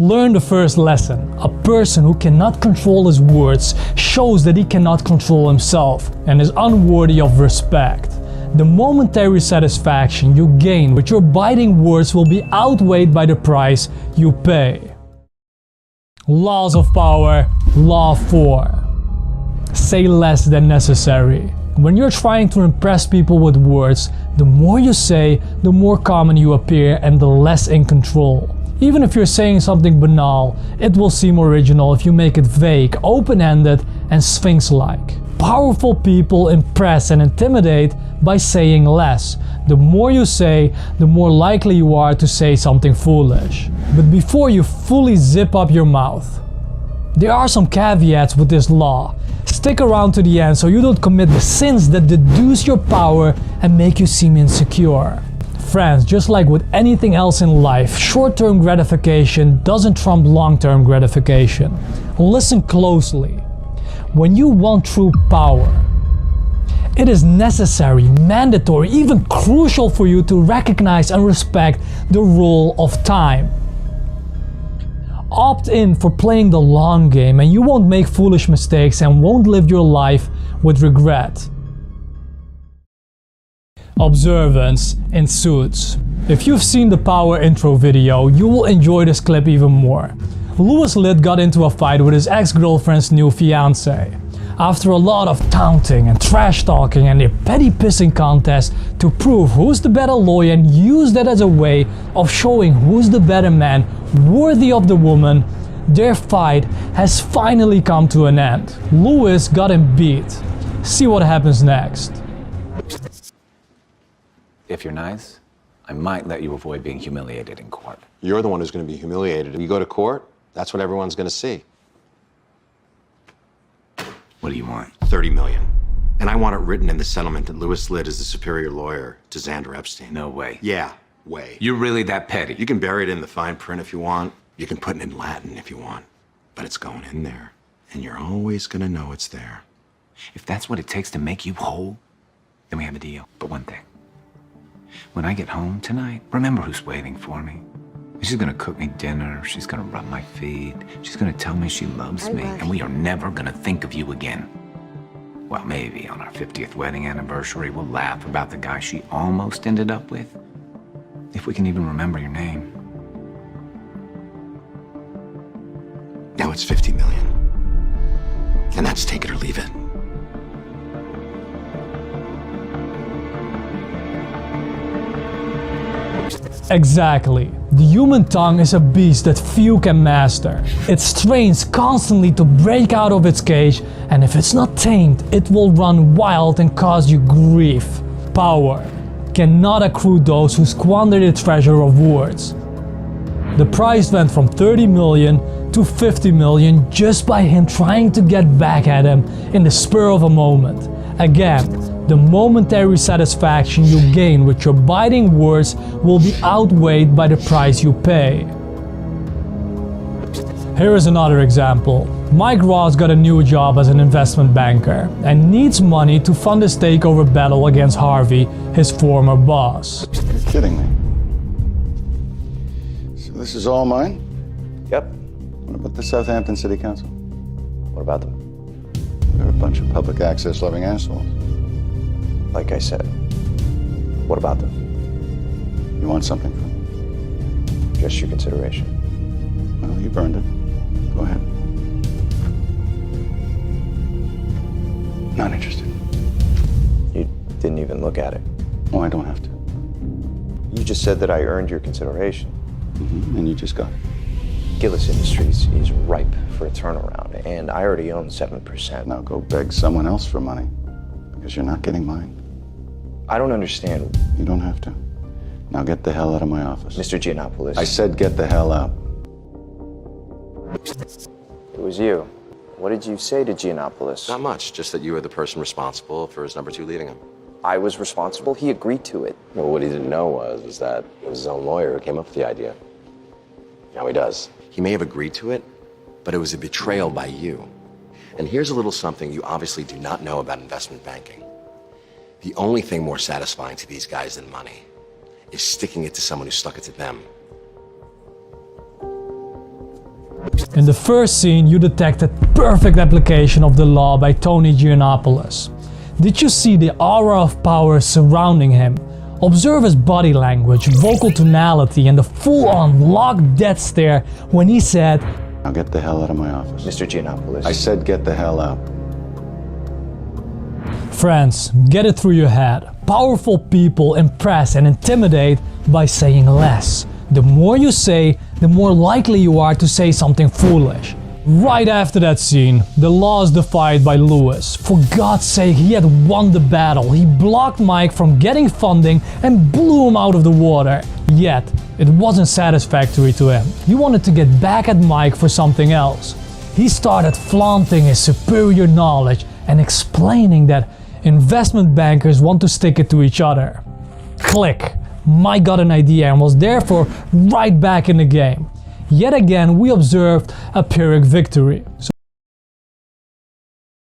Learn the first lesson. A person who cannot control his words shows that he cannot control himself and is unworthy of respect. The momentary satisfaction you gain with your biting words will be outweighed by the price you pay. Laws of power. Law 4. Say less than necessary. When you're trying to impress people with words, the more you say, the more common you appear and the less in control. Even if you're saying something banal, it will seem original if you make it vague, open-ended, and sphinx-like. Powerful people impress and intimidate by saying less. The more you say, the more likely you are to say something foolish. But before you fully zip up your mouth, there are some caveats with this law. Stick around to the end so you don't commit the sins that deduce your power and make you seem insecure. Friends, just like with anything else in life, short-term gratification doesn't trump long-term gratification. Listen closely. When you want true power, it is necessary, mandatory, even crucial for you to recognize and respect the role of time. Opt in for playing the long game and you won't make foolish mistakes and won't live your life with regret. Observance in Suits. If you've seen the Power intro video, you will enjoy this clip even more. Louis Litt got into a fight with his ex-girlfriend's new fiancé. After a lot of taunting and trash talking and a petty pissing contest to prove who's the better lawyer and use that as a way of showing who's the better man worthy of the woman, their fight has finally come to an end. Louis got him beat. See what happens next. If you're nice, I might let you avoid being humiliated in court. You're the one who's going to be humiliated. If you go to court, that's what everyone's going to see. What do you want? $30 million. And I want it written in the settlement that Louis Litt is the superior lawyer to Xander Epstein. No way. Yeah, way. You're really that petty? You can bury it in the fine print if you want. You can put it in Latin if you want. But it's going in there. And you're always going to know it's there. If that's what it takes to make you whole, then we have a deal. But one thing. When I get home tonight, remember who's waiting for me. She's gonna cook me dinner, she's gonna rub my feet, she's gonna tell me she loves me, and we are never gonna think of you again. Well, maybe on our 50th wedding anniversary, we'll laugh about the guy she almost ended up with. If we can even remember your name. Now it's $50 million. And that's take it or leave it. Exactly. The human tongue is a beast that few can master. It strains constantly to break out of its cage, and if it's not tamed, it will run wild and cause you grief. Power cannot accrue those who squander the treasure of words. The price went from 30 million to 50 million just by him trying to get back at him in the spur of a moment. Again, the momentary satisfaction you gain with your biting words will be outweighed by the price you pay. Here is another example. Mike Ross got a new job as an investment banker and needs money to fund his takeover battle against Harvey, his former boss. You're kidding me. So this is all mine? Yep. What about the Southampton City Council? What about them? They're a bunch of public access loving assholes. Like I said, what about them? You want something from them? Just your consideration. Well, you've earned it. Go ahead. Not interested. You didn't even look at it. Oh, I don't have to. You just said that I earned your consideration. And you just got it. Gillis Industries is ripe for a turnaround, and I already own 7%. Now go beg someone else for money, because you're not getting mine. I don't understand. You don't have to. Now get the hell out of my office. Mr. Giannopoulos. I said get the hell out. It was you. What did you say to Giannopoulos? Not much, just that you were the person responsible for his number 2 leaving him. I was responsible. He agreed to it. Well, what he didn't know was that it was his own lawyer who came up with the idea. Now he does. He may have agreed to it, but it was a betrayal by you. And here's a little something you obviously do not know about investment banking. The only thing more satisfying to these guys than money is sticking it to someone who stuck it to them. In the first scene, you detected perfect application of the law by Tony Giannopoulos. Did you see the aura of power surrounding him? Observe his body language, vocal tonality, and the full-on locked death stare when he said, Now get the hell out of my office. Mr. Giannopoulos. I said get the hell out. Friends, get it through your head. Powerful people impress and intimidate by saying less. The more you say, the more likely you are to say something foolish. Right after that scene, the law is defied by Lewis. For God's sake, he had won the battle. He blocked Mike from getting funding and blew him out of the water. Yet, it wasn't satisfactory to him. He wanted to get back at Mike for something else. He started flaunting his superior knowledge and explaining that investment bankers want to stick it to each other. Click! Mike got an idea and was therefore right back in the game. Yet again, we observed a Pyrrhic victory. So